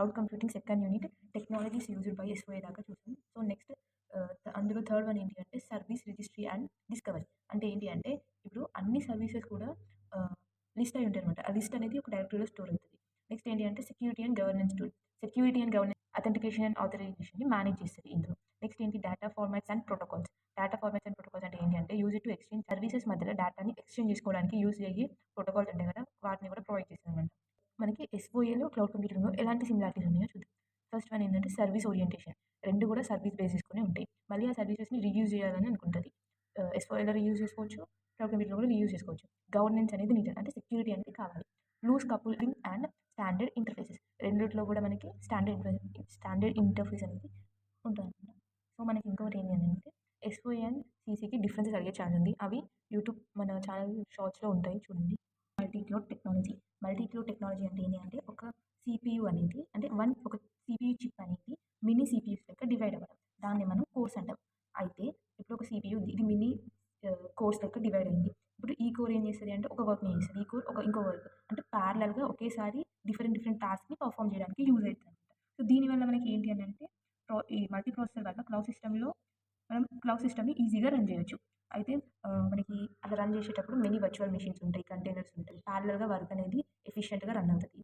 Cloud computing second unit technologies used by SOA దాకా చూసాం. So next అందులో third one ఏంటి అంటే సర్వీస్ రిజిస్ట్రీ అండ్ డిస్కవరీ. అంటే ఏంటి అంటే ఇప్పుడు అన్ని సర్వీసెస్ కూడా లిస్ట్ అయి ఉంటాయి అనమాట. ఆ లిస్ట్ అనేది ఒక డైరెక్టరీలో స్టోర్ అవుతుంది. నెక్స్ట్ ఏంటి అంటే security and governance tool. Security and governance authentication and ఆథరైజేషన్ని మేనేజ్ చేస్తుంది ఇందులో. నెక్స్ట్ ఏంటి data formats and protocols. Data formats and protocols అంటే ఏంటి అంటే యూజ్ టు ఎక్స్చేంజ్ సర్వీసెస్ మధ్యలో డేటాని ఎక్స్చేంజ్ చేసుకోవడానికి యూజ్ అయ్యే ప్రోటోకాల్స్ ఉంటాయి కదా, వాటిని కూడా ప్రొవైడ్ చేస్తుంది అనమాట. మనకి ఎస్ఓఏలో క్లౌడ్ కంప్యూటింగ్లో ఎలాంటి సిమిలారిటీస్ ఉన్నాయో చూద్దాం. ఫస్ట్ వన్ ఏంటంటే సర్వీస్ ఓరియంటేషన్. రెండు కూడా సర్వీస్ బేస్ చేసుకుని ఉంటాయి. మళ్ళీ ఆ సర్వీసెస్ని రీయూజ్ చేయాలని అనుకుంటుంది. ఎస్ఓఏలో రీయూజ్ చేసుకోవచ్చు, క్లౌడ్ కంప్యూటర్లో కూడా రీయూజ్ చేసుకోవచ్చు. గవర్నెన్స్ అనేది నిజం అంటే సెక్యూరిటీ అనేది కావాలి. Loose coupling and standard interfaces. రెండిట్లో కూడా మనకి స్టాండర్డ్ ఇంటర్ఫేస్ అనేది ఉంటుంది. సో మనకి ఇంకొకటి ఏంటి అంటే ఎస్ఓఏ అండ్ సీసీకి డిఫరెన్సెస్ అడిగే ఛాన్స్ ఉంది. అవి యూట్యూబ్ మన ఛానల్ షార్ట్స్లో ఉంటాయి చూడండి. Multi cloud technology. Multi cloud technology అంటే ఏంటి అంటే ఒక సిపియు అనేది అంటే ఒక సిపియు చిప్ అనేది మినీ సిపియూస్ లెక్క డివైడ్ అవ్వడం. దాన్ని మనం కోర్స్ అంటాం. అయితే ఇప్పుడు ఒక సిపియు ఉంది, ఇది మినీ కోర్స్ లెక్క డివైడ్ అయింది. ఇప్పుడు ఈ కోర్ ఏం చేస్తుంది అంటే ఒక వర్క్ని చేస్తుంది, ఈ కోర్ ఇంకో వర్క్ అంటే ప్యారలల్గా ఒకేసారి డిఫరెంట్ టాస్క్ని పర్ఫామ్ చేయడానికి యూజ్ అవుతుంది. సో దీనివల్ల మనకి ఏంటి అని అంటే ఈ మల్టీ ప్రాసెసర్ వల్ల క్లౌడ్ సిస్టమ్ని ఈజీగా రన్ చేయొచ్చు. అయితే మనకి అలా రన్ చేసేటప్పుడు మెనీ వర్చువల్ మెషిన్స్ ఉంటాయి, కంటైనర్స్ ఉంటాయి, ప్యారలల్గా వర్క్ అనేది ఎఫిషియెంట్గా రన్ అవుతుంది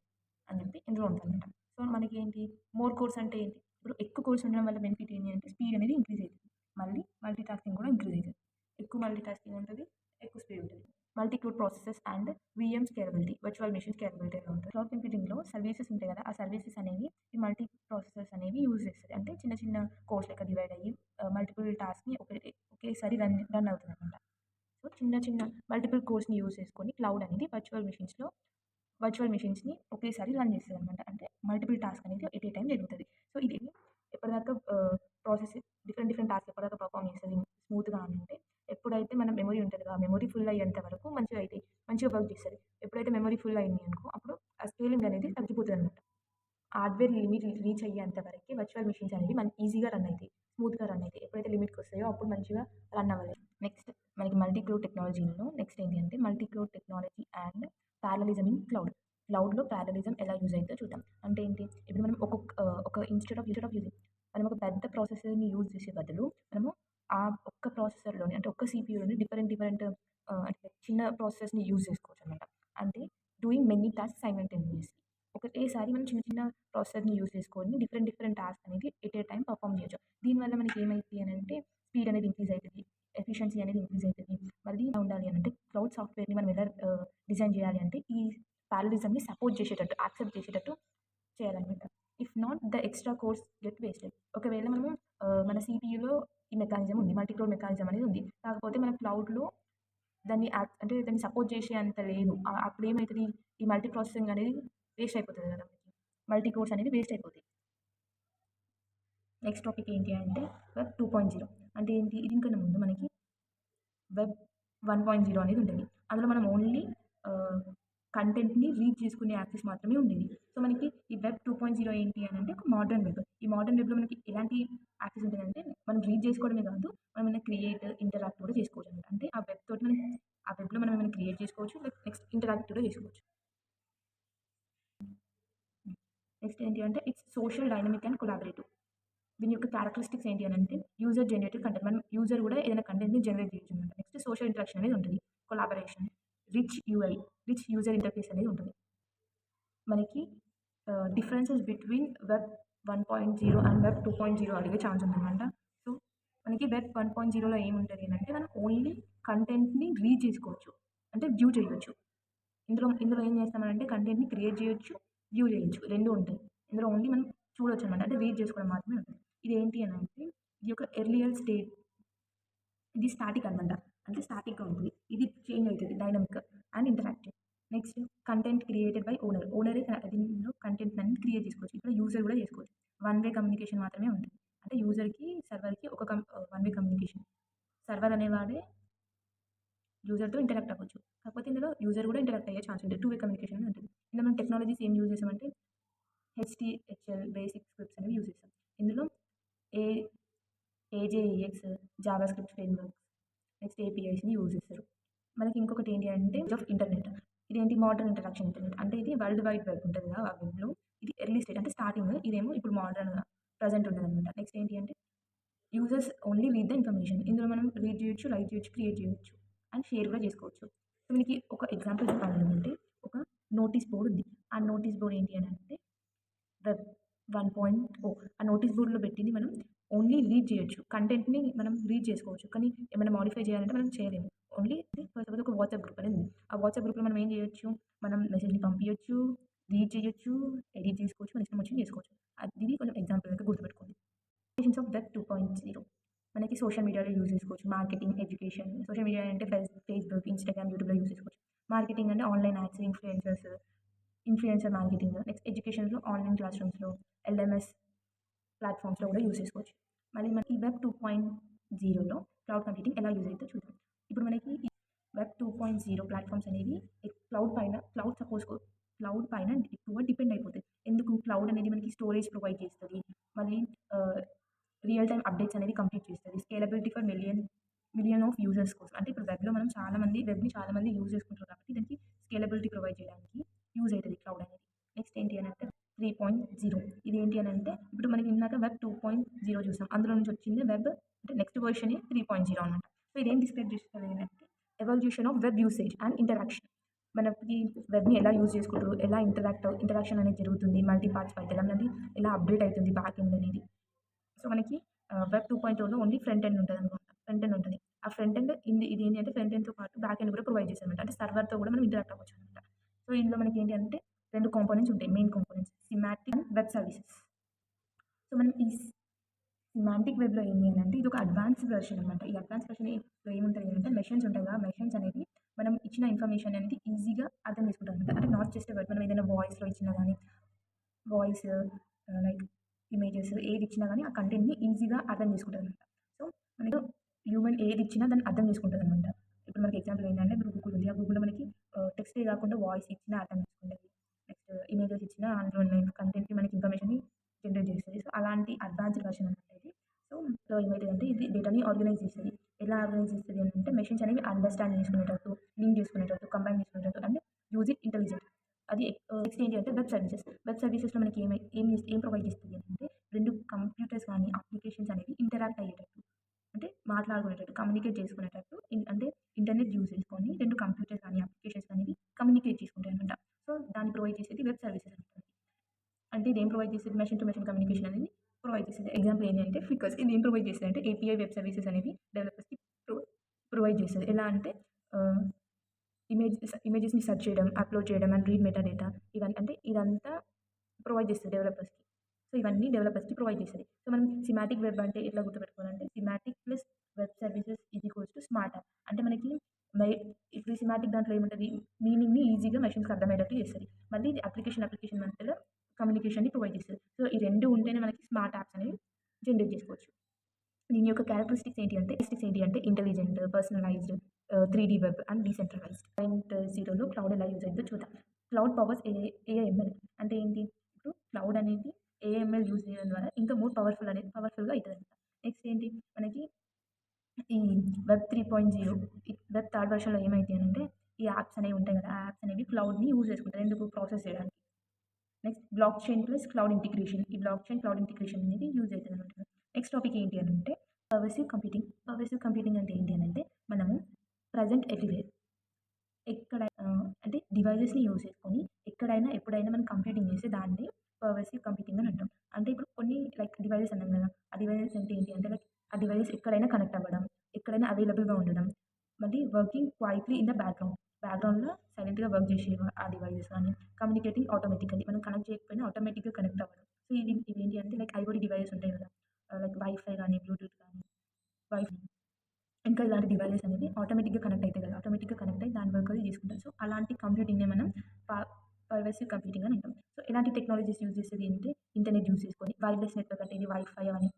అని చెప్పి ఇందులో ఉంటుందన్నమాట. సో మనకి ఏంటి మోర్ కోర్స్ అంటే ఏంటి, ఇప్పుడు ఎక్కువ కోర్స్ ఉండడం వల్ల బెనిఫిట్ ఏంటి అంటే స్పీడ్ అనేది ఇంక్రీజ్ అవుతుంది, మళ్ళీ మల్టీ టాస్కింగ్ కూడా ఇంక్రీజ్ అవుతుంది. ఎక్కువ మల్టీ టాస్కింగ్ ఉంటుంది, ఎక్కువ స్పీడ్ ఉంటుంది. Multi cloud processes and VM scalability, virtual machine scalability అని ఉంటుంది. క్లౌడ్ కంప్యూటింగ్లో సర్వీసెస్ ఉంటాయి కదా, ఆ సర్వీసెస్ అనేవి ఈ మల్టీ ప్రాసెసర్స్ అనేవి యూజ్ చేస్తుంది. అంటే చిన్న చిన్న కోర్స్ లెక్క డివైడ్ అయ్యి మల్టిపుల్ టాస్క్ని ఒకేసారి రన్ అవుతుంది అనమాట. సో చిన్న మల్టిపుల్ కోర్స్ని యూజ్ చేసుకొని క్లౌడ్ అనేది వర్చువల్ మెషిన్స్ని ఒకేసారి రన్ చేస్తుంది అనమాట. అంటే మల్టిపుల్ టాస్క్ అనేది ఎట్ ఏ టైం జరుగుతుంది. సో ఇది ఎప్పటిదాకా ప్రాసెస్ డిఫరెంట్ టాస్క్ ఎప్పటిదాకా పర్ఫామ్ చేస్తుంది స్మూత్గా అని అంటే ఎప్పుడైతే మన మెమరీ ఉంటుంది ఆ మెమరీ ఫుల్ అయ్యేంత వరకు మంచిగా వర్క్ చేస్తుంది. ఎప్పుడైతే మెమరీ ఫుల్ అయింది అనుకో అప్పుడు ఆ స్కేలింగ్ అనేది తగ్గిపోతుంది అనమాట. హార్డ్వేర్ లిమిట్ రీచ్ అయ్యేంత వరకు వర్చువల్ మెషిన్స్ అనేవి మనకి ఈజీగా రన్ అవుతాయి, స్మూత్గా రన్ అవుతాయి. ఎప్పుడైతే లిమిట్కి వస్తాయో అప్పుడు మంచిగా రన్ అవ్వలేదు. నెక్స్ట్ మనకి మల్టీ క్లౌడ్ టెక్నాలజీలో నెక్స్ట్ ఏంటి అంటే multi cloud technology and parallelism in క్లౌడ్లో ప్యారలిజం ఎలా యూజ్ అవుతుందో చూద్దాం. అంటే ఏంటి, ఇప్పుడు మనం ఒక ఇన్స్టెడ్ ఆఫ్ యూజింగ్ మనం ఒక పెద్ద ప్రాసెసర్ని యూజ్ చేసే బదులు మనము ఆ ఒక్క ప్రాసెసర్లోని అంటే ఒక్క సిపియూలోని డిఫరెంట్ అంటే చిన్న ప్రాసెసర్స్ని యూజ్ చేసుకోవచ్చు అనమాట. అంటే డూయింగ్ మెనీ టాస్క్ సైమల్టేనియస్లీ. ఒకటేసారి మనం చిన్న ప్రాసెసర్ని యూజ్ చేసుకొని డిఫరెంట్ టాస్క్ అనేది ఎట్ ఏ టైం పర్ఫామ్ చేయొచ్చు. దీనివల్ల మనకి ఏమైంది అని అంటే స్పీడ్ అనేది ఇంక్రీజ్ అవుతుంది, ఎఫిషియన్సీ అనేది ఇంక్రీజ్ అవుతుంది. మళ్ళీ ఉండాలి అని అంటే క్లౌడ్ సాఫ్ట్వేర్ని మనం ఎలా డిజైన్ చేయాలి అంటే ఈ ప్యారలిజంని సపోర్ట్ చేసేటట్టు యాక్సెప్ట్ చేసేటట్టు చేయాలన్నమాట. If not the extra course get wasted. ఒకవేళ మనము మన సిపియూలో ఈ మెకానిజం ఉంది, మల్టీ క్లౌడ్ మెకానిజం అనేది ఉంది, కాకపోతే మన క్లౌడ్లో దాన్ని సపోర్ట్ చేసే అంత లేదు. అప్పుడు ఏమవుతుంది, ఈ మల్టీ ప్రాసెసింగ్ అనేది వేస్ట్ అయిపోతుంది కదా, మల్టీ కోర్స్ అనేది వేస్ట్ అయిపోతుంది. నెక్స్ట్ టాపిక్ ఏంటి అంటే వెబ్ 2.0 అంటే ఏంటి, ఇది ఇంకా ముందు మనకి వెబ్ 1.0 అనేది ఉంటుంది. అందులో మనం ఓన్లీ కంటెంట్ని రీడ్ చేసుకునే యాక్సెస్ మాత్రమే ఉండేది. సో మనకి ఈ వెబ్ 2.0 ఏంటి అని అంటే ఒక మోడర్న్ వెబ్. ఈ మోడర్న్ వెబ్లో మనకి ఎలాంటి యాక్సెస్ ఉంటుందంటే మనం రీడ్ చేసుకోవడమే కాదు, మనం ఏమైనా క్రియేట్ ఇంటరాక్ట్ కూడా చేసుకోవచ్చు అనమాట. అంటే ఆ వెబ్ తోటి ఆ వెబ్లో మనం ఏమైనా క్రియేట్ చేసుకోవచ్చు, నెక్స్ట్ ఇంటరాక్ట్ కూడా చేసుకోవచ్చు. నెక్స్ట్ ఏంటి అంటే it's social, dynamic and collaborative. దీని యొక్క క్యారెక్టరిస్టిక్స్ ఏంటి అని అంటే యూజర్ జనరేటెడ్ కంటెంట్, మనం యూజర్ కూడా ఏదైనా కంటెంట్ని జనరేట్ చేయొచ్చు అనమాట. నెక్స్ట్ సోషల్ ఇంటరాక్షన్ అనేది ఉంటుంది, కొలాబరేషన్, రిచ్ యూజర్ ఇంటర్ఫేస్ అనేది ఉంటుంది. మనకి differences between web 1.0 and web 2.0 అడిగే ఛాన్స్ ఉందన్నమాట. సో మనకి వెబ్ 1.0లో ఏముంటుంది అంటే మనం ఓన్లీ కంటెంట్ని రీడ్ చేసుకోవచ్చు, అంటే వ్యూ చేయొచ్చు. ఇందులో ఏం చేస్తామంటే కంటెంట్ని క్రియేట్ చేయొచ్చు, వ్యూ చేయొచ్చు, రెండు ఉంటాయి. ఇందులో ఓన్లీ మనం చూడొచ్చు అనమాట, అంటే రీడ్ చేసుకోవడం మాత్రమే ఉంటుంది. ఇది ఏంటి అని అంటే ఇది ఒక ఎర్లియర్ స్టేట్, ఇది స్టాటిక్ అనమాట, అంటే స్టాటిక్గా ఉంటుంది. ఇది చేంజ్ అవుతుంది, dynamic and interactive. Next content created by ఓనరే దీనిలో కంటెంట్ అనేది క్రియేట్ చేసుకోవచ్చు. ఇక్కడ యూజర్ కూడా చేసుకోవచ్చు. వన్ వే కమ్యూనికేషన్ మాత్రమే ఉంటుంది, అంటే యూజర్కి సర్వర్కి ఒక వన్ వే కమ్యూనికేషన్. సర్వర్ అనేవాడే యూజర్తో ఇంటరాక్ట్ అవ్వచ్చు, కాకపోతే ఇందులో యూజర్ కూడా ఇంటరాక్ట్ అయ్యే ఛాన్స్ ఉంటుంది, టూ వే కమ్యూనికేషన్ అనేది ఉంటుంది. ఇందులో మనం టెక్నాలజీస్ ఏం యూజ్ చేసామంటే HTML బేసిక్ స్క్రిప్ట్స్ అనేవి యూజ్ చేస్తాం. ఇందులో AJAX, JavaScript frameworks, next APIస్ని యూజ్ చేస్తారు. మనకి ఇంకొకటి ఏంటి అంటే ఆఫ్ ఇంటర్నెట్. ఇదేంటి మోడర్న్ ఇంటరాక్షన్ ఇంటర్నెట్, అంటే ఇది వరల్డ్ వైడ్ వెబ్ ఉంటుంది కదా, ఆ వెబ్లో ఇది ఎర్లీ స్టేజ్ అంటే స్టార్టింగ్. ఇదేమో ఇప్పుడు మోడర్న్‌గా ప్రెజెంట్ ఉన్నదనమాట. నెక్స్ట్ ఏంటి అంటే users only read the information. ఇందులో మనం రీడ్ చేయొచ్చు, లైక్ చేయొచ్చు, క్రియేట్ చేయొచ్చు అండ్ షేర్ కూడా చేసుకోవచ్చు. సో, మనకి ఒక ఎగ్జాంపుల్ చెప్పాలనుకుంటే ఒక నోటీస్ బోర్డ్ ఉంది. ఆ నోటీస్ బోర్డ్ ఏంటి అనంటే వెబ్ 1.0 ఆ నోటీస్ బోర్డ్‌లో పెట్టింది మనం ఓన్లీ రీడ్ చేయొచ్చు. కంటెంట్‌ని మనం రీడ్ చేసుకోవచ్చు. కానీ ఏమైనా మోడిఫై చేయాలంటే మనం చేయలేము. ఓన్లీ ఫర్ సపోజ్ ఒక వాట్సాప్ గ్రూప్ అనేది ఉంది. ఆ వాట్సాప్ గ్రూప్‌లో మనం ఏం చేయొచ్చు? మనం మెసేజ్‌ని పంపియొచ్చు, రీడ్ చేయొచ్చు, ఎడిట్ చేసుకోవచ్చు, మన ఇష్టం వచ్చినది చేసుకోవచ్చు. ఇది కొంచెం ఎగ్జాంపుల్ లెక్క గుర్తుపెట్టుకోండి. అప్లికేషన్స్ ఆఫ్ వెబ్ 2.0 మనకి సోషల్ మీడియాలో యూజ్ చేసుకోవచ్చు. Marketing, education. సోషల్ మీడియా అంటే ఫేస్‌బుక్, ఇన్‌స్టాగ్రామ్, యూట్యూబ్‌లో యూజ్ చేసుకోవచ్చు. మార్కెటింగ్ అంటే online ads, influencer marketing. Next ఎడ్యుకేషన్‌లో ఆన్‌లైన్ క్లాస్ రూమ్స్‌లో, ఎల్ఎంఎస్ ప్లాట్‌ఫామ్స్‌లో కూడా యూజ్ చేసుకోవచ్చు. మళ్ళీ మనకి వెబ్ 2.0లో క్లౌడ్ కంప్యూటింగ్ ఎలా యూజ్ అయిద్దో చూద్దాం. ఇప్పుడు మనకి ఈ వెబ్ 2.0 ప్లాట్‌ఫామ్స్ అనేవి క్లౌడ్ పైన ఎక్కువ డిపెండ్ అయిపోతాయి. ఎందుకు? క్లౌడ్ అనేది మనకి స్టోరేజ్ ప్రొవైడ్ చేస్తది. మళ్ళీ ఆహ్, రియల్ టైమ్ అప్డేట్స్ అనేవి కంప్లీట్ చేస్తది. Scalability for million of users కోసం. అంటే ఇప్పుడు వెబ్‌ని చాలా మంది యూజ్ చేసుకుంటారు కాబట్టి దానికి స్కేలబిలిటీ ప్రొవైడ్ చేయడానికి యూజ్ అయితది క్లౌడ్ అనేది. నెక్స్ట్ ఏంటి అనంటే 3.0 ఇదేంటి అనంటే ఇప్పుడు మనకి ఇందాక వెబ్ 2.0 చూసాం. అందులో నుంచి వచ్చిందే వెబ్ అంటే నెక్స్ట్ వెర్షనే 3.0 అనమాట. సో, ఇదేం డిస్క్రైబ్ చేస్తది అంటే evolution of web usage and interaction. మనకి వెబ్‌ని ఎలా యూజ్ చేసుకుంటారు? ఎలా ఇంటరాక్షన్ అనేది జరుగుతుంది? మల్టీ పార్ట్స్ పైథాన్ అనేది ఎలా అప్‌డేట్ అయితుంది బ్యాక్ ఎండ్ అనేది. సో, మనకి వెబ్ 2.0లో ఓన్లీ ఫ్రంట్ ఎండ్ ఉంటదనమాట. ఫ్రంట్ ఎండ్ ఉంటది. ఆ ఫ్రంట్ ఎండ్ ఇదేంటి అంటే ఫ్రంట్ ఎండ్‌తో పాటు బ్యాక్ ఎండ్ కూడా ప్రొవైడ్ చేశారనమాట. అంటే సర్వర్‌తో కూడా మనం ఇంటరాక్ట్ అవ్వొచ్చనమాట. సో, ఇందులో మనకి ఏంటి అంటే 2 కాంపోనెంట్స్ ఉంటాయి. Main components semantic and web services. So, మనం ఈ సిమాంటిక్ వెబ్‌లో ఏంటి అనంటే ఇదొక అడ్వాన్స్డ్ వెర్షన్ అనమాట. ఈ అడ్వాన్స్ వెర్షన్‌లో ఏముంటది అంటే మెషన్స్ ఉంటాయి కదా! మెషన్స్ అనేవి మనం ఇచ్చిన ఇన్ఫర్మేషన్ అనేది ఈజీగా అర్థం చేసుకుంటామనమాట. అంటే నాట్ జస్ట్ ఎ వర్డ్ మనం ఏదైనా వాయిస్‌లో ఇచ్చినా గాని వాయిస్ లైక్ ఇమేజెస్ ఏదిచ్చినా గానీ ఆ కంటెంట్‌ని ఈజీగా అర్థం చేసుకుంటదనమాట. సో, మనకు హ్యూమన్ ఏదిచ్చినా దాన్ని అర్థం చేసుకుంటదనమాట. ఇప్పుడు మనకి ఎగ్జాంపుల్ ఏంటంటే ఇప్పుడు గూగుల్ ఉంది. ఆ గూగుల్‌లో మనకి టెక్స్టే కాకుండా వాయిస్ ఇచ్చినా అర్థం చేసుకుంటది. నెక్స్ట్ ఇమేజెస్ ఇచ్చినా అందులో ఉన్న కంటెంట్‌ని మనకి ఇన్ఫర్మేషన్‌ని జనరేట్ చేస్తది. సో, అలాంటి అడ్వాన్స్‌డ్ వెర్షన్ అనమాట ఇది. సో, ఏమైతదంటే ఇది డేటాని ఆర్గనైజ్ చేస్తది. ఎలా ఆర్గనైజ్ చేస్తది అనంటే మెషిన్స్ అనేవి అండర్‌స్టాండ్ చేసుకునేటట్టు, లింక్ చేసుకునేటట్టు, కంబైన్ చేసుకునేటట్టు అండ్ యూజ్ ఇట్ ఇంటెలిజెంట్. అది నెక్స్ట్ ఏంటి అంటే వెబ్ సర్వీసెస్. వెబ్ సర్వీసెస్‌లో మనకి ఏం ప్రొవైడ్ చేస్తది అంటే 2 కంప్యూటర్స్ గానీ, అప్లికేషన్స్ అనేవి ఇంటరాక్ట్ అయ్యేటట్టు. అంటే మాట్లాడుకునేటట్టు, కమ్యూనికేట్ చేసుకునేటట్టు అంటే ఇంటర్నెట్ యూజ్ చేసుకొని 2 కంప్యూటర్స్ గానీ, అప్లికేషన్స్ అనేవి కమ్యూనికేట్ చేసుకుంటాయనమాట. సో, దాన్ని ప్రొవైడ్ చేసేది వెబ్ సర్వీసెస్ అంటారు. అంటే ఇదేం ప్రొవైడ్ చేసేది మెషిన్ టు మెషిన్ కమ్యూనికేషన్ అనేది ప్రొవైడ్ చేసేది. ఎగ్జాంపుల్ ఏంటి అంటే ఫ్లికర్స్. ఇది ఏం ప్రొవైడ్ చేస్తదంటే ఏపీఐ వెబ్ సర్వీసెస్ అనేవి డెవలపర్స్‌కి ప్రొ ప్రొవైడ్ చేస్తది. ఎలా అంటే ఆహ్, ఇమేజెస్‌ని సెర్చ్ చేయడం, అప్‌లోడ్ చేయడం అండ్ రీడ్ మెటా డేటా అంటే ఇదంతా ప్రొవైడ్ చేస్తది డెవలపర్స్‌కి. సో, ఇవన్నీ డెవలపర్స్‌కి ప్రొవైడ్ చేస్తది. సో, మనం సిమాటిక్ వెబ్ అంటే ఎట్లా గుర్తుపెట్టుకోవాలంటే semantic plus web services is equals to smart app. అంటే మనకి మై ఇప్పుడు ఈ సిమాటిక్ దాంట్లో ఏముంటది మీనింగ్‌ని ఈజీగా మెషిన్స్‌కి అర్థమయ్యేటట్టు చేస్తది. మళ్ళీ ఇది అప్లికేషన్ మధ్యలో కమ్యూనికేషన్‌ని ప్రొవైడ్ చేస్తది. సో, ఈ 2 ఉంటేనే మనకి స్మార్ట్ యాప్స్ అనేవి జనరేట్ చేసుకోవచ్చు. దీని యొక్క క్యారెక్టరిస్టిక్స్ ఏంటి అంటే intelligent, personalized, 3 web and decentralized. 0లో క్లౌడ్ ఎలా యూజ్ అయిద్దో చూద్దాం. క్లౌడ్ పవర్స్ ఏఐఎంఎల్ అంటే ఏంటి? ఇప్పుడు క్లౌడ్ అనేది ఏఐఎంఎల్ యూజ్ చేయడం ద్వారా ఇంకా మోర్ పవర్‌ఫుల్‌గా అయితదనమాట. నెక్స్ట్ ఏంటి? మనకి ఈ వెబ్ 3.0 ఈ వెబ్ థర్డ్ వెర్షన్‌లో ఏమైద్ది అనంటే ఈ యాప్స్ అనేవి ఉంటాయి కదా! ఆ యాప్స్ అనేవి క్లౌడ్‌ని యూజ్ చేసుకుంటాయి. ఎందుకు? ప్రాసెస్ చేయడానికి. Next block chain plus cloud integration. ఈ బ్లాక్ చైన్, క్లౌడ్ ఇంటిగ్రేషన్ అనేది యూజ్ అయితదనమాట. నెక్స్ట్ టాపిక్ ఏంటి అనంటే పర్వసివ్ కంప్యూటింగ్. పర్వసివ్ కంప్యూటింగ్ అంటే ఏంటి అనంటే మనము ప్రెజెంట్ ఎవ్రీవేర్ అంటే డివైజెస్‌ని యూజ్ చేసుకొని ఎక్కడైనా, ఎప్పుడైనా మనం కంప్యూటింగ్ చేస్తే దాన్ని పర్వసివ్ కంప్యూటింగ్ అని అంటాం. అంటే ఇప్పుడు కొన్ని లైక్ డివైజెస్ అన్నాం కదా! ఆ డివైజెస్ అంటే ఏంటి అంటే లైక్ ఆ డివైజెస్ ఎక్కడైనా కనెక్ట్ అవ్వడం, ఎక్కడైనా అవైలబుల్‌గా ఉండడం, మళ్ళీ working quietly in the background. బ్యాక్‌గ్రౌండ్‌లో సైలెంట్‌గా వర్క్ చేసేవి ఆ డివైజెస్ గానీ, కమ్యూనికేటింగ్ ఆటోమేటికల్లీ. మనం కనెక్ట్ చేయకపోయినా ఆటోమేటిక్‌గా కనెక్ట్ అవ్వడం. సో, ఇవేంటి అంటే లైక్ ఐఓటీ డివైజెస్ ఉంటాయి కదా! లైక్ వైఫై గానీ, బ్లూటూత్ గానీ, వైఫై ఇంకా ఇలాంటి డివైజెస్ అనేవి ఆటోమేటిక్‌గా కనెక్ట్ అయితాయి కదా! ఆటోమేటిక్‌గా కనెక్ట్ అయ్యి దాని వర్క్ అది చేసుకుంటాయి. సో, అలాంటి కంప్యూటింగ్‌నే మనం ప పర్వసివ్ కంప్యూటింగ్ అని అంటాం. సో, ఎలాంటి టెక్నాలజీస్ యూజ్ చేసేది అంటే ఇంటర్నెట్ యూజ్ చేసుకొని వైర్‌లెస్ నెట్వర్క్ అంటే ఇది వైఫై అని,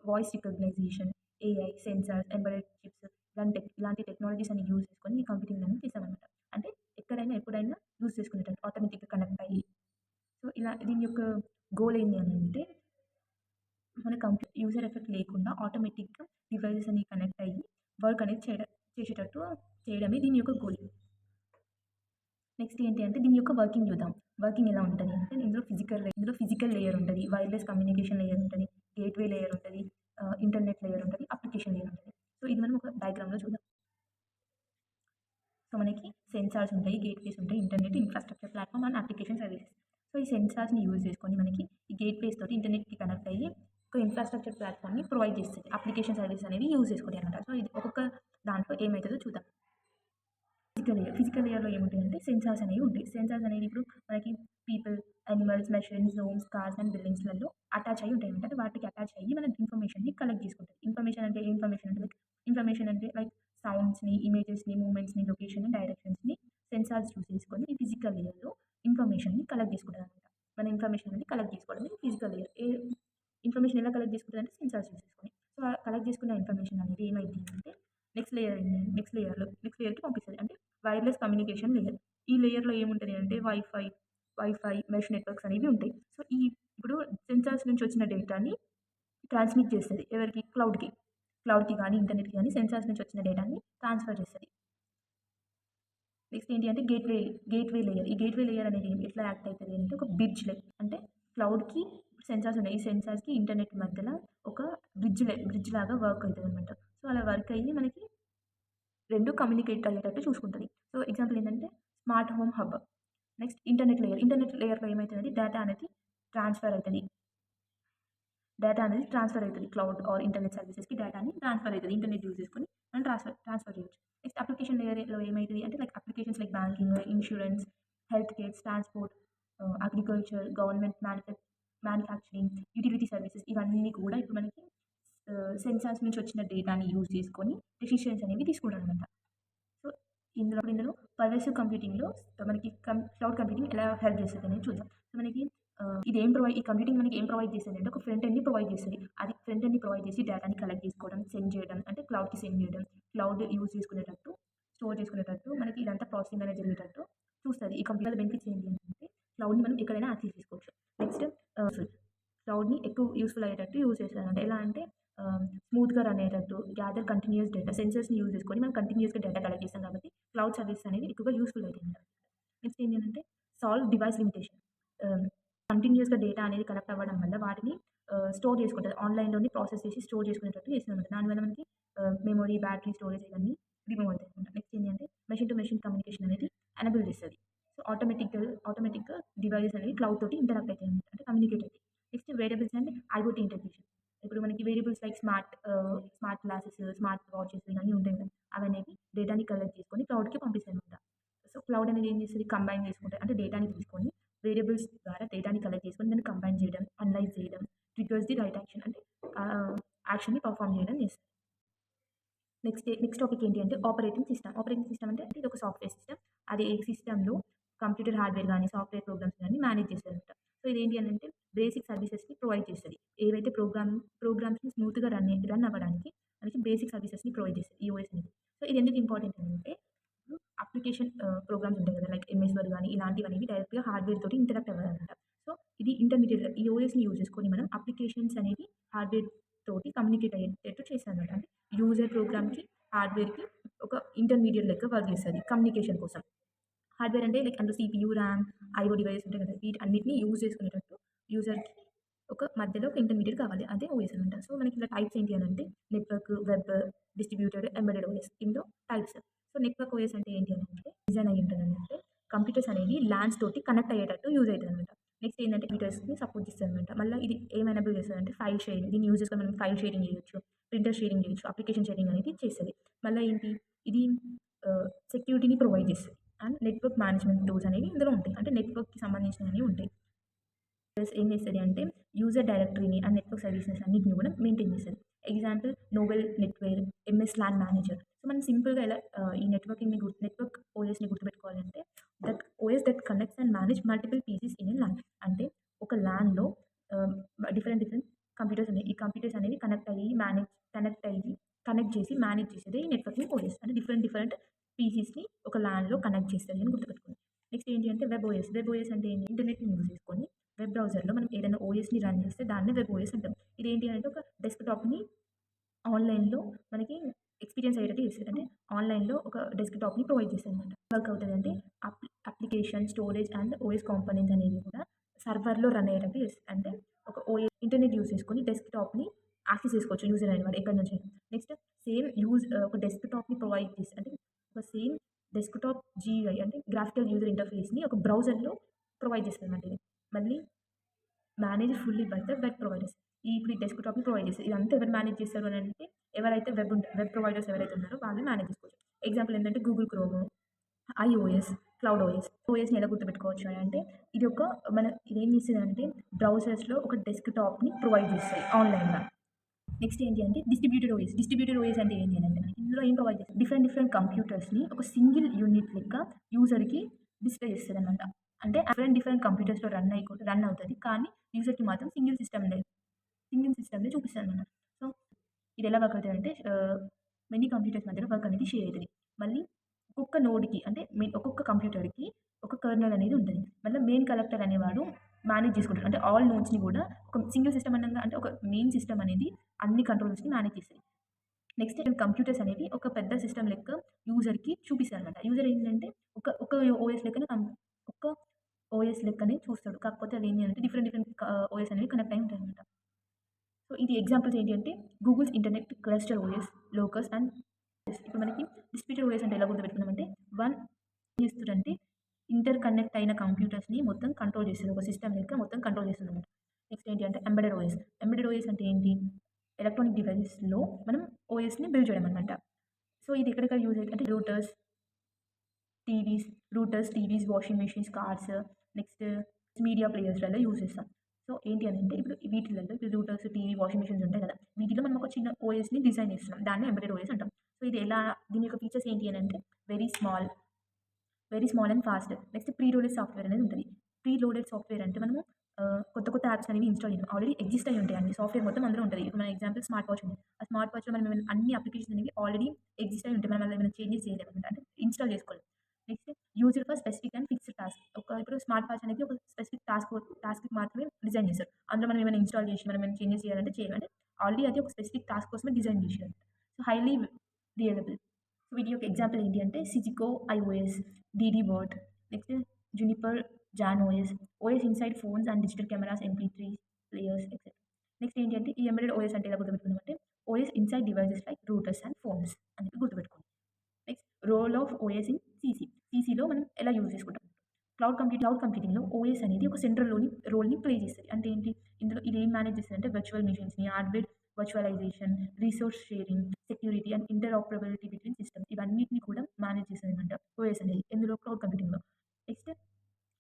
voice recognition, AI, sensors, embedded chips ఇలాంటి టెక్నాలజీస్ అన్ని యూజ్ చేసుకొని ఈ కంప్యూటింగ్ అనేది చేసామనమాట. అంటే ఎక్కడైనా, ఎప్పుడైనా యూజ్ చేసుకునేటట్టు ఆటోమేటిక్‌గా కనెక్ట్ అయ్యి సో, దీని యొక్క గోల్ ఏంటి అనంటే మన యూజర్ ఎఫెక్ట్ లేకుండా ఆటోమేటిక్‌గా డివైసెస్ అనేవి కనెక్ట్ అయ్యి వర్క్ అనేది చేసేటట్టు చేయడమే దీని యొక్క గోల్. నెక్స్ట్ ఏంటి అంటే దీని యొక్క వర్కింగ్ చూద్దాం. వర్కింగ్ ఎలా ఉంటది అంటే ఇందులో ఫిజికల్ లేయర్ ఉంటది. వైర్‌లెస్ కమ్యూనికేషన్ లేయర్ ఉంటది. గేట్‌వే లేయర్ ఉంటది. ఇంటర్నెట్ లేయర్ ఉంటది. అప్లికేషన్ లేయర్ ఉంటది. సో, ఇది మనం ఒక డయాగ్రామ్‌లో చూద్దాం. సో, మనకి సెన్సార్స్ ఉంటాయి, గేట్‌వేస్ ఉంటాయి, internet, infrastructure platform and application services. So, ఈ సెన్సార్స్‌ని యూజ్ చేసుకొని మనకి ఈ గేట్‌వేస్ తోటి ఇంటర్నెట్‌కి కనెక్ట్ అయ్యి ఒక ఇన్‌ఫ్రాస్ట్రక్చర్ ప్లాట్‌ఫార్మ్‌ని ప్రొవైడ్ చేస్తది. అప్లికేషన్ సర్వీసెస్ అనేవి యూజ్ చేసుకుంటాయి అన్నమాట. సో, ఇది ఒక్కొక్క దాంట్లో ఏమైతదో చూద్దాం. ఫిజికల్ లేయర్‌లో ఏముంటాయంటే సెన్సార్స్ అనేవి ఉంటాయి. సెన్సార్స్ అనేవి ఇప్పుడు మనకి people, animals, machines, homes, cars and బిల్డింగ్స్‌లలో అటాచ్ అయ్యి ఉంటాయన్నమాట. అంటే వాటికి అటాచ్ అయ్యి మన ఇన్ఫర్మేషన్‌ని కలెక్ట్ చేసుకుంటాయి. ఇన్ఫర్మేషన్ అంటే ఏ ఇన్ఫర్మేషన్ అంటే లైక్ సౌండ్స్‌ని, ఇమేజెస్‌ని, మూవ్‌మెంట్స్‌ని, లొకేషన్‌ని, డైరెక్షన్స్‌ని సెన్సార్స్ యూజ్ చేసుకొని ఈ ఫిజికల్ లేయర్‌లో ఇన్ఫర్మేషన్‌ని కలెక్ట్ చేసుకుంటదన్నమాట. మన ఇన్ఫర్మేషన్ అనేది కలెక్ట్ చేసుకోవడమే ఫిజికల్ లేయర్. ఇన్ఫర్మేషన్ ఎలా కలెక్ట్ చేసుకుంటదంటే సెన్సార్స్ యూజ్ చేసుకొని. సో, ఆ కలెక్ట్ చేసుకున్న ఇన్ఫర్మేషన్ అనేది ఏమైద్ది అంటే నెక్స్ట్ లేయర్‌కి పంపిస్తది. అంటే వైర్‌లెస్ కమ్యూనికేషన్ లేయర్. ఈ లేయర్‌లో ఏముంటది అంటే వైఫై, మెష్ నెట్వర్క్స్ అనేవి ఉంటాయి. సో, ఇప్పుడు సెన్సార్స్ నుంచి వచ్చిన డేటాని ట్రాన్స్‌మిట్ చేస్తది. ఎవరికి? క్లౌడ్‌కి గాని, ఇంటర్నెట్‌కి గాని సెన్సార్స్ నుంచి వచ్చిన డేటాని ట్రాన్స్‌ఫర్ చేస్తది. నెక్స్ట్ ఏంటి అంటే గేట్‌వే లేయర్. ఈ గేట్‌వే లేయర్ అనేది ఎట్లా యాక్ట్ అయితది అంటే ఒక అంటే క్లౌడ్‌కి సెన్సార్స్ ఉన్నాయి. ఈ సెన్సార్స్‌కి ఇంటర్నెట్ మధ్యలో ఒక బ్రిడ్జ్ లాగా వర్క్ అయితదనమాట. సో, అలా వర్క్ అయ్యి మనకి 2 కమ్యూనికేట్ అయ్యేటట్టు చూసుకుంటది. సో, ఎగ్జాంపుల్ ఏంటంటే smart home hub. Next internet layer. Internet లేయర్‌లో ఏమైతదంటే ట్రాన్స్‌ఫర్ అయితది. డేటా అనేది ట్రాన్స్‌ఫర్ అయితది. క్లౌడ్ ఆర్ ఇంటర్నెట్ సర్వీసెస్‌కి డేటాని ట్రాన్స్‌ఫర్ అయితది. ఇంటర్నెట్ యూజ్ చేసుకొని మనం ట్రాన్స్‌ఫర్ చేయొచ్చు. నెక్స్ట్ అప్లికేషన్ లేయర్‌లో ఏమైతది అంటే like applications like banking, insurance, health care, transport, agriculture, government, manufacturing, utility services ఇవన్నీ కూడా ఇప్పుడు మనకి సెన్సార్స్ నుంచి వచ్చిన డేటాని యూజ్ చేసుకొని డెసిషన్స్ అనేవి తీసుకుంటారనమాట. సో, ఇందులో పర్వేసివ్ కంప్యూటింగ్‌లో మనకి క్లౌడ్ కంప్యూటింగ్ ఎలా హెల్ప్ చేస్తదనేది చూద్దాం. సో, మనకి ఈ కంప్యూటింగ్ మనకి ఏం ప్రొవైడ్ చేస్తదంటే ఒక ఫ్రంట్ ఎండ్‌ని ప్రొవైడ్ చేస్తది. అది ఫ్రంట్ ఎండ్‌ని ప్రొవైడ్ చేసి డేటాని కలెక్ట్ చేసుకోవడం, సెండ్ చేయడం అంటే క్లౌడ్‌కి సెండ్ చేయడం, క్లౌడ్ యూజ్ చేసుకునేటట్టు, స్టోర్ చేసుకునేటట్టు మనకి ఇదంతా ప్రాసెసింగ్ అనేది జరిగేటట్టు చూస్తది. ఈ కంప్యూటర్ బెనిఫిట్స్ ఏంటి అంటే క్లౌడ్‌ని మనం ఎక్కడైనా యాక్సెస్ చేసుకోవచ్చు. నెక్స్ట్ క్లౌడ్‌ని ఎక్కువ యూజ్‌ఫుల్ అయ్యేటట్టు యూజ్ చేస్తదనమాట. ఎలా అంటే స్మూత్‌గా రన్ అయ్యేటట్టు, గ్యాదర్ కంటిన్యూయస్ డేటా సెన్సర్స్‌ని యూజ్ చేసుకొని మనం కంటిన్యూయస్‌గా డేటా కలెక్ట్ చేస్తాం కాబట్టి క్లౌడ్ సర్వీసెస్ అనేవి ఎక్కువగా యూజ్‌ఫుల్ అయితాయన్నమాట. నెక్స్ట్ ఏంటంటే సాల్వ్ డివైస్ లిమిటేషన్. ఆహ్, కంటిన్యూయస్‌గా డేటా అనేది కలెక్ట్ అవ్వడం వల్ల వాటిని స్టోర్ చేసుకుంటది. ఆన్‌లైన్‌లోనే ప్రాసెస్ చేసి స్టోర్ చేసుకునేటట్టు చేస్తదన్నమాట. దానివల్ల మనకి మెమరీ, బ్యాటరీ, స్టోరేజ్ ఇవన్నీ రిమూవ్ అవుతాయన్నమాట. నెక్స్ట్ ఏంటంటే మెషిన్ టు మెషిన్ కమ్యూనికేషన్ అనేది ఎనేబుల్ చేస్తది. సో, ఆటోమేటిక్‌గా డివైసెస్ అనేవి క్లౌడ్ తోటి ఇంటరాక్ట్ అయితాయన్నమాట. అంటే కమ్యూనికేట్ అయితాయి. Next variables and IoT integration. ఇప్పుడు మనకి variables like smart glasses, smart watches ఇవన్నీ ఉంటాయి కదా! అవనేవి డేటాని కలెక్ట్ చేసుకొని క్లౌడ్‌కి పంపిస్తాయన్నమాట. సో, క్లౌడ్ అనేది ఏం చేస్తది? కంబైన్ చేసుకుంటది. అంటే డేటాని తీసుకొని వేరియబుల్స్ ద్వారా డేటాని కలెక్ట్ చేసుకొని దాన్ని కంబైన్ చేయడం, అనలైజ్ చేయడం, ట్రిగ్గర్స్ ది రైట్ యాక్షన్ అంటే యాక్షన్‌ని పర్ఫార్మ్ చేయడం చేస్తది. నెక్స్ట్ టాపిక్ ఏంటి అంటే ఆపరేటింగ్ సిస్టమ్. ఆపరేటింగ్ సిస్టమ్ అంటే ఇది ఒక సాఫ్ట్‌వేర్ సిస్టమ్. అది ఏ సిస్టమ్‌లో కంప్యూటర్ హార్డ్‌వేర్ గాని, సాఫ్ట్‌వేర్ ప్రోగ్రామ్స్ గాని మేనేజ్ చేస్తదనమాట. సో, ఇదేంటి అనంటే బేసిక్ సర్వీసెస్‌ని ప్రొవైడ్ చేస్తది. ఏవైతే ప్రోగ్రామ్స్‌ని స్మూత్‌గా రన్ అవ్వడానికి మనకి బేసిక్ సర్వీసెస్‌ని ప్రొవైడ్ చేస్తది. ఈఓఎస్ అనేది. సో, ఇది ఎందుకు ఇంపార్టెంట్ అంటే ఇప్పుడు అప్లికేషన్ ప్రోగ్రామ్స్ ఉంటాయి కదా! లైక్ ఎంఎస్ వర్డ్ గాని ఇలాంటివనేవి డైరెక్ట్‌గా హార్డ్‌వేర్ తోటి ఇంటరాక్ట్ అవ్వాలనమాట. సో, ఇది ఇంటర్మీడియేట్‌గా ఈఓఎస్‌ని యూజ్ చేసుకొని మనం అప్లికేషన్స్ అనేవి హార్డ్‌వేర్ తోటి కమ్యూనికేట్ అయ్యేటట్టు చేస్తదనమాట. అంటే యూజర్ ప్రోగ్రామ్‌కి, హార్డ్‌వేర్‌కి ఒక ఇంటర్మీడియేట్ లెక్క వర్క్ చేస్తది కమ్యూనికేషన్ కోసం. హార్డ్‌వేర్ అంటే లైక్ అందులో సీపీయూ, ర్యామ్, ఐఓ డివైసెస్ ఉంటాయి కదా! వీటన్నిటిని యూజ్ చేసుకునేటట్టు యూజర్‌కి ఒక మధ్యలో ఒక ఇంటర్మీడియేట్ కావాలి. అదే ఓఎస్ అనమాట. సో, మనకి ఇలా టైప్స్ ఏంటి అనంటే network, web, distributed, embedded OS. ఇందులో టైప్స్. సో, నెట్వర్క్ ఓఎస్ అంటే ఏంటి అనంటే డిజైన్ అయ్యి ఉంటదనంటే కంప్యూటర్స్ అనేవి ల్యాన్స్ తోటి కనెక్ట్ అయ్యేటట్టు యూజ్ అయితదనమాట. నెక్స్ట్ ఏంటంటే కంప్యూటర్స్‌ని సపోర్ట్ చేస్తదనమాట. మళ్ళా ఇది ఏం ఎనేబుల్ చేస్తదంటే ఫైల్ షేరింగ్. దీన్ని యూజ్ చేసుకొని మనం ఫైల్ షేరింగ్ చేయొచ్చు, ప్రింటర్ షేరింగ్ చేయొచ్చు, అప్లికేషన్ షేరింగ్ అనేది చేస్తది. మళ్ళా ఏంటి ఇది సెక్యూరిటీని ప్రొవైడ్ చేస్తది. అండ్ నెట్వర్క్ మేనేజ్మెంట్ టూల్స్ అనేవి ఇందులో ఉంటాయి. అంటే నెట్వర్క్‌కి సంబంధించినవి ఉంటాయి. ఏం చేస్తది అంటే యూజర్ డైరెక్టరీని అండ్ నెట్వర్క్ సర్వీసెస్ అన్నిటిని కూడా మెయింటైన్ చేస్తది. Example Novell NetWare, MS LAN manager. So, మనం సింపుల్‌గా ఎలా ఈ నెట్వర్క్ ఓఎస్‌ని గుర్తుపెట్టుకోవాలంటే OS that connects and manage multiple PCs in a LAN. అంటే ఒక లాన్‌లో ఆహ్, డిఫరెంట్ కంప్యూటర్స్ ఉన్నాయి. ఈ కంప్యూటర్స్ అనేవి కనెక్ట్ చేసి మేనేజ్ చేసేదే ఈ నెట్వర్కింగ్ ఓఎస్. అంటే డిఫరెంట్ పీసీస్‌ని ఒక లాన్‌లో కనెక్ట్ చేస్తది అని గుర్తుపెట్టుకోండి. నెక్స్ట్ ఏంటి అంటే వెబ్ ఓఎస్. వెబ్ ఓఎస్ అంటే ఏంటి? ఇంటర్నెట్‌ని యూజ్ చేసుకొని వెబ్ బ్రౌజర్‌లో మనం ఏదైనా ఓఎస్‌ని రన్ చేస్తే దాన్నే వెబ్ ఓఎస్ అంటాం. ఇదేంటి అంటే ఒక డెస్క్‌టాప్‌ని ఆన్‌లైన్‌లో మనకి ఎక్స్‌పీరియన్స్ అయ్యేటట్టు చేస్తది. అంటే ఆన్‌లైన్‌లో ఒక డెస్క్‌టాప్‌ని ప్రొవైడ్ చేస్తదనమాట. వర్క్ అవుతదంటే application, storage and OS components అనేవి కూడా సర్వర్‌లో రన్ అయ్యేటట్టు చేస్తది. అంటే ఒక ఇంటర్నెట్ యూజ్ చేసుకొని డెస్క్‌టాప్‌ని యాక్సెస్ చేసుకోవచ్చు యూజర్ అనేవాడు ఎక్కడి నుంచైనా. నెక్స్ట్ సేమ్ ఒక డెస్క్‌టాప్‌ని ప్రొవైడ్ చేసి అంటే ఒక సేమ్ డెస్క్‌టాప్ జీయూఐ అంటే గ్రాఫికల్ యూజర్ ఇంటర్‌ఫేస్‌ని ఒక బ్రౌజర్‌లో ప్రొవైడ్ చేస్తదనమాట ఇది. మళ్ళీ manage fully by the web providers. ఇప్పుడు ఈ డెస్క్‌టాప్‌ని ప్రొవైడ్ చేస్తది. ఇదంతా ఎవరు మేనేజ్ చేస్తారు అనంటే ఎవరైతే వెబ్ ప్రొవైడర్స్ ఎవరైతే ఉన్నారో వాళ్ళు మేనేజ్ చేసుకోవచ్చు. ఎగ్జాంపుల్ ఏంటంటే Google Chrome, iOS, cloud OS. ఓఎస్‌ని ఎలా గుర్తుపెట్టుకోవచ్చు అని అంటే ఇది ఒక ఇదేం చేస్తదంటే బ్రౌజర్స్‌లో ఒక డెస్క్‌టాప్‌ని ప్రొవైడ్ చేస్తది ఆన్‌లైన్‌గా. నెక్స్ట్ ఏంటి అంటే డిస్ట్రిబ్యూటెడ్ ఓఎస్. డిస్ట్రిబ్యూటెడ్ ఓఎస్ అంటే ఏంటి అనంటే మనకి ఇందులో ఏం ప్రొవైడ్ చేస్తది డిఫరెంట్ డిఫరెంట్ కంప్యూటర్స్‌ని ఒక సింగిల్ యూనిట్ లెక్క యూజర్‌కి డిస్ప్లే చేస్తదనమాట. అంటే డిఫరెంట్ డిఫరెంట్ కంప్యూటర్స్‌లో రన్ అవుతది. కానీ యూజర్‌కి మాత్రం సింగిల్ సిస్టమ్‌లో చూపిస్తదనమాట. సో ఇది ఎలా వర్క్ అవుతదంటే మెనీ కంప్యూటర్స్ మధ్యలో వర్క్ అనేది షేర్ అయితది. మళ్ళీ ఒక్కొక్క నోడ్‌కి అంటే ఒక్కొక్క కంప్యూటర్‌కి ఒక కెర్నల్ అనేది ఉంటది. మళ్ళీ మెయిన్ కలెక్టర్ అనేవాడు మేనేజ్ చేసుకుంటాడు. అంటే ఆల్ నోడ్స్‌ని కూడా ఒక సింగిల్ సిస్టమ్ అనంగా అంటే ఒక మెయిన్ సిస్టమ్ అనేది అన్ని కంట్రోల్స్‌ని మేనేజ్ చేస్తది. నెక్స్ట్ కంప్యూటర్స్ అనేవి ఒక పెద్ద సిస్టమ్ లెక్క యూజర్‌కి చూపిస్తారనమాట. యూజర్ ఏంటంటే ఒక ఒక ఓఎస్ లెక్కనే ఒక ఓఎస్ లెక్కనే చూస్తాడు. కాకపోతే అది ఏంటి అంటే డిఫరెంట్ డిఫరెంట్ ఓఎస్ అనేవి కనెక్ట్ అయి ఉంటాయన్నమాట. సో ఇది ఎగ్జాంపుల్స్ ఏంటి అంటే Google's internet cluster OS, locus and ఇప్పుడు మనకి డిస్ట్రిబ్యూటెడ్ ఓఎస్ అంటే ఎలా గుర్తుపెట్టుకున్నామంటే వన్ ఏం చేస్తదంటే ఇంటర్ కనెక్ట్ అయిన కంప్యూటర్స్‌ని మొత్తం కంట్రోల్ చేస్తది. ఒక సిస్టమ్ లెక్క మొత్తం కంట్రోల్ చేస్తదనమాట. నెక్స్ట్ ఏంటి అంటే ఎంబెడెడ్ ఓఎస్. ఎంబెడెడ్ ఓఎస్ అంటే ఏంటి? ఎలక్ట్రానిక్ డివైసెస్‌లో మనం ఓఎస్‌ని బిల్డ్ చేయడం అనమాట. సో ఇది ఎక్కడెక్కడ యూజ్ అయితది అంటే TVs, washing machines, cars, next media ప్లేయర్స్‌లలో యూజ్ చేస్తాం. సో ఏంటి అనంటే ఇప్పుడు వీటిలలో ఇప్పుడు రూటర్స్, టీవీ, వాషింగ్ మెషిన్స్ ఉంటాయి కదా! వీటిలో మనం ఒక చిన్న ఓఎస్‌ని డిజైన్ చేస్తున్నాం. దాన్ని ఎంబెడెడ్ ఓఎస్ అంటాం. సో ఇది ఎలా దీని యొక్క ఫీచర్స్ ఏంటి అనంటే very small, very small and fast. Next pre loaded software అనేది ఉంటది. ప్రీ లోడెడ్ సాఫ్ట్‌వేర్ అంటే మనము కొత్త కొత్త యాప్స్ అనేవి ఇన్‌స్టాల్ చేయము. ఆల్రెడీ ఎగ్జిస్ట్ అయ్యి ఉంటాయి అన్ని. సాఫ్ట్‌వేర్ మొత్తం అందులో ఉంటది. ఇప్పుడు మన ఎగ్జాంపుల్ స్మార్ట్ వాచ్ ఉంది. ఆ స్మార్ట్ వాచ్‌లో మనం ఏమైనా అన్ని అప్లికేషన్స్ అనేవి ఆల్రెడీ ఎగ్జిస్ట్ అయ్యి ఉంటాయి. మనం అందులో ఏమైనా చేంజెస్ చేయలేమన్నమాట. అంటే ఇన్‌స్టాల్ చేసుకోలేం. Next used for specific and fixed task. ఇప్పుడు స్మార్ట్ వాచ్ అనేది ఒక స్పెసిఫిక్ టాస్క్‌కి మాత్రమే డిజైన్ చేశారు. అందులో మనం ఏమైనా ఇన్‌స్టాల్ చేసి మనం ఏమైనా చేంజెస్ చేయాలంటే చేయలేం. అంటే ఆల్రెడీ అది ఒక స్పెసిఫిక్ టాస్క్ కోసమే డిజైన్ చేశారు. So highly reliable. వీటి యొక్క ఎగ్జాంపుల్ ఏంటి అంటే Cisco IOS, DD word, next Juniper John OS, OS inside phones and digital cameras, MP3 players etcetera. Next ఏంటి అంటే ఈ ఎంబెడెడ్ ఓఎస్ అంటే ఎలా గుర్తుపెట్టుకున్నామంటే OS inside devices like routers and phones అని చెప్పి గుర్తుపెట్టుకోండి. Next role of OS in CC. సీసీలో మనం ఎలా యూజ్ చేసుకుంటాం? క్లౌడ్ కంప్యూటింగ్‌లో ఓఎస్ అనేది ఒక సెంట్రల్ రోల్‌ని ప్లే చేస్తది. అంటే ఏంటి? ఇందులో ఇది ఏం మేనేజ్ చేస్తదంటే వర్చువల్ మెషిన్స్‌ని, hardware virtualization, resource sharing, security and interoperability between systems ఇవన్నిటిని కూడా మేనేజ్ చేస్తదనమాట ఓఎస్ అనేది. ఎందులో? క్లౌడ్ కంప్యూటింగ్‌లో. నెక్స్ట్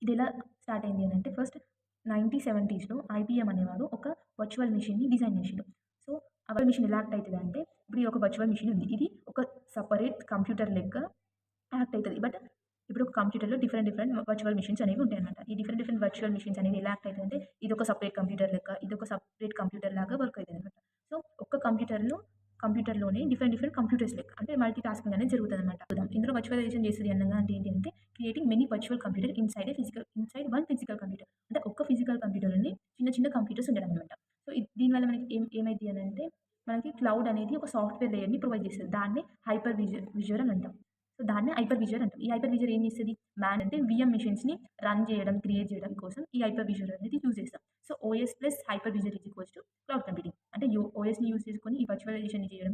ఇదెలా స్టార్ట్ అయింది అనంటే ఫస్ట్ 1970స్‌లో ఐబీఎం అనేవాడు ఒక వర్చువల్ మెషిన్‌ని డిజైన్ చేసిండు. సో, ఆ వర్చువల్ మెషిన్ ఎలా యాక్ట్ అయితదంటే ఇప్పుడు ఈ ఒక వర్చువల్ మెషిన్ ఉంది. ఇది ఒక సెపరేట్ కంప్యూటర్ లెక్క యాక్ట్ అయితది. బట్ ఇప్పుడు ఒక కంప్యూటర్‌లో డిఫరెంట్ డిఫరెంట్ వర్చువల్ మెషిన్స్ అనేవి ఉంటాయన్నమాట. ఈ డిఫరెంట్ డిఫరెంట్ వర్చువల్ మెషిన్స్ అనేవి ఎలా యాక్ట్ అయితాయంటే ఇదొక సెపరేట్ కంప్యూటర్ లెక్క, ఇదొక సెపరేట్ కంప్యూటర్ లాగా వర్క్ అయితదన్నమాట. సో, ఒక్క కంప్యూటర్‌లోనే డిఫరెంట్ డిఫరెంట్ కంప్యూటర్స్ లెక్క అంటే మల్టీ టాస్కింగ్ అనేది జరుగుతదన్నమాట. ఇందులో వర్చువలైజేషన్ చేసేది అనంగా అంటే ఏంటి అంటే creating many virtual computer inside one physical computer. అంటే ఒక్క ఫిజికల్ కంప్యూటర్‌లోనే చిన్న చిన్న కంప్యూటర్స్ ఉండడం అన్నమాట. సో, దీనివల్ల మనకి ఏమైద్ది అనంటే మనకి క్లౌడ్ అనేది ఒక సాఫ్ట్‌వేర్ లేయర్‌ని ప్రొవైడ్ చేస్తది. దాన్నే విజువర్ అని అంటాం. సో, దాన్నే హైపర్ విజర్ అంటాం. ఈ హైపర్ విజర్ ఏం చేస్తది? అంటే వీఎం మెషిన్స్‌ని రన్ చేయడం, క్రియేట్ చేయడం కోసం ఈ హైపర్ విజర్ అనేది యూజ్ చేస్తాం. So, OS plus hyper visor is equals to cloud computing. అంటే ఓఎస్‌ని యూజ్ చేసుకొని ఈ వర్చువలైజేషన్‌ని చేయడం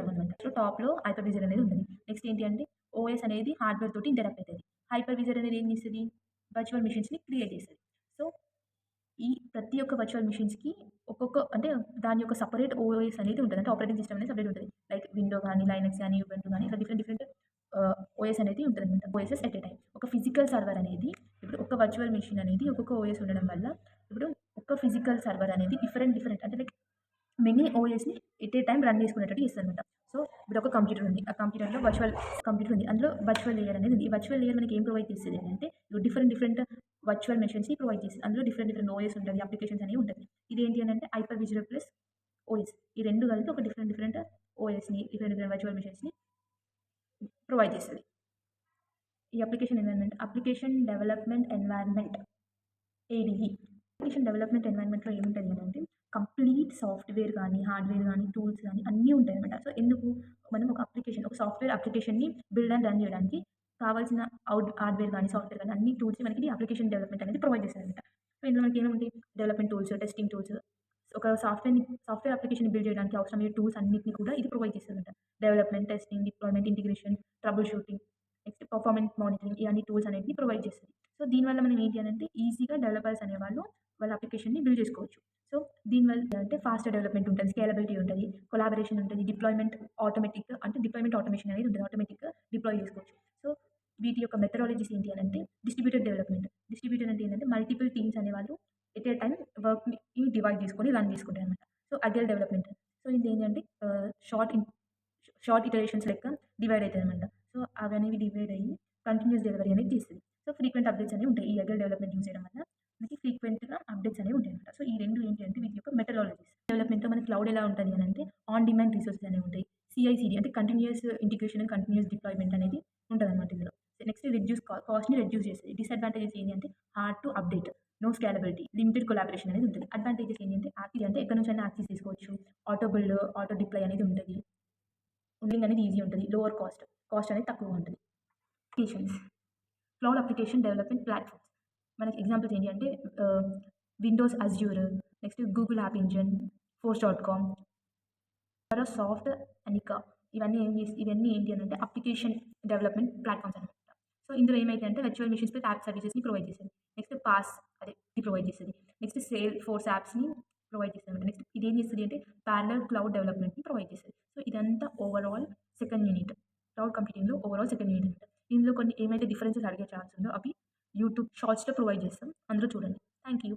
అన్నమాట. సో, టాప్‌లో హైపర్ విజర్ అనేది ఉంటది. నెక్స్ట్ ఏంటి అంటే ఓఎస్ అనేది హార్డ్‌వేర్ తోటి ఇంటరాక్ట్ అయితది. హైపర్ విజర్ అనేది ఏం చేస్తది? వర్చువల్ మెషిన్స్‌ని క్రియేట్ చేస్తది. సో, ఈ ప్రతి ఒక్క వర్చువల్ మెషిన్స్‌కి అంటే దాని యొక్క సెపరేట్ ఓఎస్ అనేది ఉంటది. అంటే ఆపరేటింగ్ సిస్టమ్ అనేది సెపరేట్ ఉంటది. లైక్ విండో గాని, లైనక్స్ గాని, ఉబుంటు గాని ఇట్లా డిఫరెంట్ డిఫరెంట్ ఓఎస్ అనేది ఉంటదనమాట. ఓఎసెస్ ఎట్ ఎ టైమ్. ఒక ఫిజికల్ సర్వర్ అనేది ఇప్పుడు ఒక వర్చువల్ మెషిన్ అనేది ఒక్కొక్క ఓఎస్ ఉండడం వల్ల ఇప్పుడు ఒక ఫిజికల్ సర్వర్ అనేది డిఫరెంట్ డిఫరెంట్ అంటే లైక్ మెనీ ఓఎస్‌ని ఎట్ ఏ టైమ్ రన్ చేసుకునేటట్టు చేస్తదనమాట. సో, ఇప్పుడు ఒక కంప్యూటర్ ఉంది. ఆ కంప్యూటర్‌లో కంప్యూటర్ ఉంది. అందులో వర్చువల్ లేయర్ అనేది ఉంది. ఈ వర్చువల్ లేయర్ మనకి ఏం ప్రొవైడ్ చేస్తది అంటే డిఫరెంట్ డిఫరెంట్ వర్చువల్ మెషిన్స్‌ని ప్రొవైడ్ చేస్తది. అందులో డిఫరెంట్ డిఫరెంట్ ఓఎస్ ఉంటది. అప్లికేషన్స్ అనేవి ఉంటది. ఇదేంటి అనంటే హైపర్ విజువల్ ప్లస్ ఓఎస్. ఈ 2 కలిపి ఒక డిఫరెంట్ డిఫరెంట్ ఓఎస్‌ని, డిఫరెంట్ డిఫరెంట్ వర్చువల్ మెషిన్స్‌ని ప్రొవైడ్ చేస్తది. ఈ application development environment ADE. Application development ఎన్వైర్న్‌మెంట్‌లో ఏముంటది అనంటే కంప్లీట్ సాఫ్ట్‌వేర్ గానీ, హార్డ్‌వేర్ గానీ, టూల్స్ గానీ అన్నీ ఉంటాయన్నమాట. సో, ఎందుకు? మనం ఒక సాఫ్ట్‌వేర్ అప్లికేషన్‌ని బిల్డ్ అండ్ రన్ చేయడానికి కావాల్సిన హార్డ్‌వేర్ గానీ, సాఫ్ట్‌వేర్ గానీ అన్ని టూల్స్ మనకి అప్లికేషన్ డెవలప్‌మెంట్ అనేది ప్రొవైడ్ చేస్తదనమాట. సో, ఇందులో మనకేముంటాయి డెవలప్‌మెంట్ టూల్స్, టెస్టింగ్ టూల్స్, ఒక సాఫ్ట్‌వేర్ అప్లికేషన్‌ని బిల్డ్ చేయడానికి అవసరమయ్యే టూల్స్ అన్నిటిని కూడా ఇది ప్రొవైడ్ చేస్తదనమాట. Development, testing, deployment, integration, troubleshooting, next performance monitoring ఇవన్నీ టూల్స్ అనేటివి ప్రొవైడ్ చేస్తది. సో, దీనివల్ల మనం ఏంటి అనంటే ఈజీగా డెవలపర్స్ అనేవాళ్ళు వాళ్ళ అప్లికేషన్‌ని బిల్డ్ చేసుకోవచ్చు. సో, దీనివల్ల అంటే ఫాస్టర్ డెవలప్‌మెంట్ ఉంటది, స్కేలబిలిటీ ఉంటది, కొలాబరేషన్ ఉంటది, డిప్లాయ్‌మెంట్ ఆటోమేషన్ అనేది ఉంటది. ఆటోమేటిక్‌గా డిప్లాయ్ చేసుకోవచ్చు. సో, వీటి యొక్క మెథడాలజీస్ ఏంటి అనంటే డిస్ట్రిబ్యూటెడ్ డెవలప్‌మెంట్. డిస్ట్రిబ్యూటెడ్ అంటే ఏంటంటే మల్టిపుల్ టీమ్స్ అనేవాళ్ళు ఎట్ ఎ టైమ్ వర్క్‌ని డివైడ్ చేసుకొని రన్ చేసుకుంటారనమాట. So, agile development. సో, ఇదేంటంటే షార్ట్ ఇన్ షార్ట్ ఇటరేషన్స్ లెక్క డివైడ్ అయితాయనమాట. సో, అవనేవి డివైడ్ అయ్యి కంటిన్యూయస్ డెలివరీ అనేది చేస్తది. సో, ఫ్రీక్వెంట్ అప్డేట్స్ అనేవి ఉంటాయి. ఈ అగైల్ డెవలప్‌మెంట్ యూజ్ చేయడం వల్ల మనకి ఫ్రీక్వెంట్‌గా అప్డేట్స్ అనేవి ఉంటాయనమాట. సో, ఈ 2 ఏంటి అంటే వీటి యొక్క మెథడాలజీస్. డెవలప్‌మెంట్‌లో మనకి క్లౌడ్ ఎలా ఉంటది అనంటే ఆన్ డిమాండ్ రిసోర్సెస్ అనేవి ఉంటాయి. సీఐసీడీ అంటే continuous integration and continuous deployment అనేది ఉంటదనమాట ఇందులో. నెక్స్ట్ కాస్ట్‌ని రెడ్యూస్ చేస్తది. డిసడ్వాంటేజెస్ ఏంటి అంటే hard to update, no scalability, limited collaboration అనేది ఉంటది. అడ్వాంటేజెస్ ఏంటంటే అంటే ఎక్కడి నుంచైనా యాక్సెస్ చేసుకోవచ్చు. ఆటో బిల్డ్, ఆటో డిప్లాయ్ అనేది ఉంటది. బిల్డింగ్ అనేది ఈజీ ఉంటది. లోవర్ కాస్ట్ అనేది తక్కువగా ఉంటది. Applications. Cloud application development platforms. మనకి ఎగ్జాంపుల్స్ ఏంటి అంటే Windows Azure, next Google App Engine, force dot com, soft, Aneka ఇవన్నీ ఏంటి అనంటే అప్లికేషన్ డెవలప్‌మెంట్ ప్లాట్‌ఫామ్స్ అనమాట. సో, ఇందులో ఏమైతాయంటే వర్చువల్ మెషిన్స్‌తో యాప్ సర్వీసెస్‌ని ప్రొవైడ్ చేస్తది. నెక్స్ట్ ఇది ప్రొవైడ్ చేస్తది. నెక్స్ట్ సేల్ ఫోర్స్ యాప్స్‌ని ప్రొవైడ్ చేస్తదనమాట. నెక్స్ట్ ఇదేం చేస్తది అంటే పారలెల్ క్లౌడ్ డెవలప్‌మెంట్‌ని ప్రొవైడ్ చేస్తది. సో, ఇదంతా ఓవరాల్ సెకండ్ యూనిట్. క్లౌడ్ కంప్యూటింగ్‌లో ఓవరాల్ సెకండ్ యూనిట్ అనమాట. ఇందులో కొన్ని ఏమైతే డిఫరెన్సెస్ అడిగే ఛాన్స్ ఉందో అవి యూట్యూబ్ షార్ట్స్‌లో ప్రొవైడ్ చేస్తాం. అందులో చూడండి. Thank you.